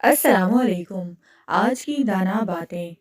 अस्सलाम वालेकुम। आज की दाना बातें।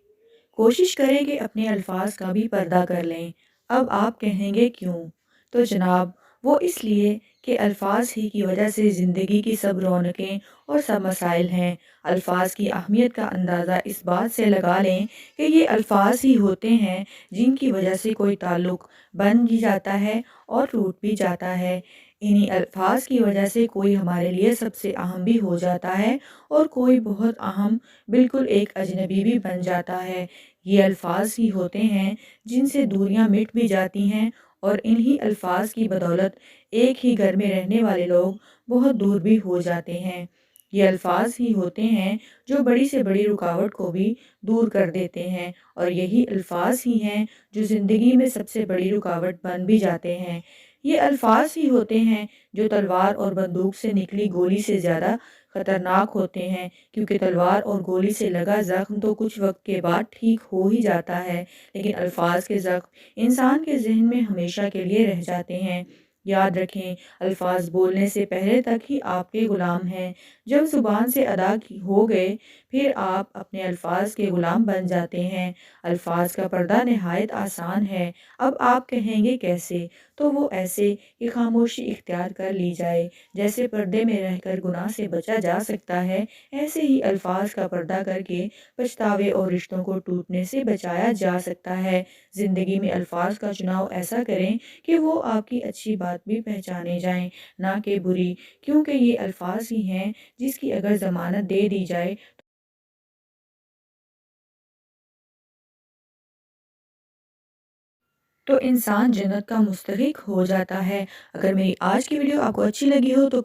कोशिश करें कि अपने अल्फाज का भी पर्दा कर लें। अब आप कहेंगे क्यों? तो जनाब, वो इसलिए कि अल्फाज ही की वजह से ज़िंदगी की सब रौनकें और सब मसाइल हैं। अल्फाज की अहमियत का अंदाज़ा इस बात से लगा लें कि ये अल्फाज ही होते हैं जिनकी वजह से कोई ताल्लुक़ बन भी जाता है और टूट भी जाता है। इन्हीं अल्फाज की वजह से कोई हमारे लिए सबसे अहम भी हो जाता है और कोई बहुत अहम बिल्कुल एक अजनबी भी बन जाता है। ये अल्फाज ही होते हैं जिनसे दूरियां मिट भी जाती हैं और इन्हीं अल्फाज की बदौलत एक ही घर में रहने वाले लोग बहुत दूर भी हो जाते हैं। ये अल्फाज ही होते हैं जो बड़ी से बड़ी रुकावट को भी दूर कर देते हैं और यही अल्फाज ही हैं जो ज़िंदगी में सबसे बड़ी रुकावट बन भी जाते हैं। ये अल्फाज ही होते हैं जो तलवार और बंदूक से निकली गोली से ज़्यादा खतरनाक होते हैं, क्योंकि तलवार और गोली से लगा ज़ख्म तो कुछ वक्त के बाद ठीक हो ही जाता है, लेकिन अल्फाज के ज़ख्म इंसान के जहन में हमेशा के लिए रह जाते हैं। याद रखें, अल्फाज बोलने से पहले तक ही आपके ग़ुलाम हैं। जब ज़ुबान से अदा हो गए, फिर आप अपने अल्फाज के ग़ुलाम बन जाते हैं। अल्फाज का पर्दा नहायत आसान है। अब आप कहेंगे कैसे? तो वो ऐसे कि खामोशी इख्तियार कर ली जाए। जैसे पर्दे में रहकर गुनाह से बचा जा सकता है, ऐसे ही अल्फाज का पर्दा करके पछतावे और रिश्तों को टूटने से बचाया जा सकता है। ज़िंदगी में अल्फाज का चुनाव ऐसा करें कि वो आपकी अच्छी बात भी पहचाने जाएं, ना कि बुरी, क्योंकि ये अल्फाज ही हैं जिसकी अगर ज़मानत दे दी जाए तो इंसान जन्नत का मुस्तहिक हो जाता है। अगर मेरी आज की वीडियो आपको अच्छी लगी हो तो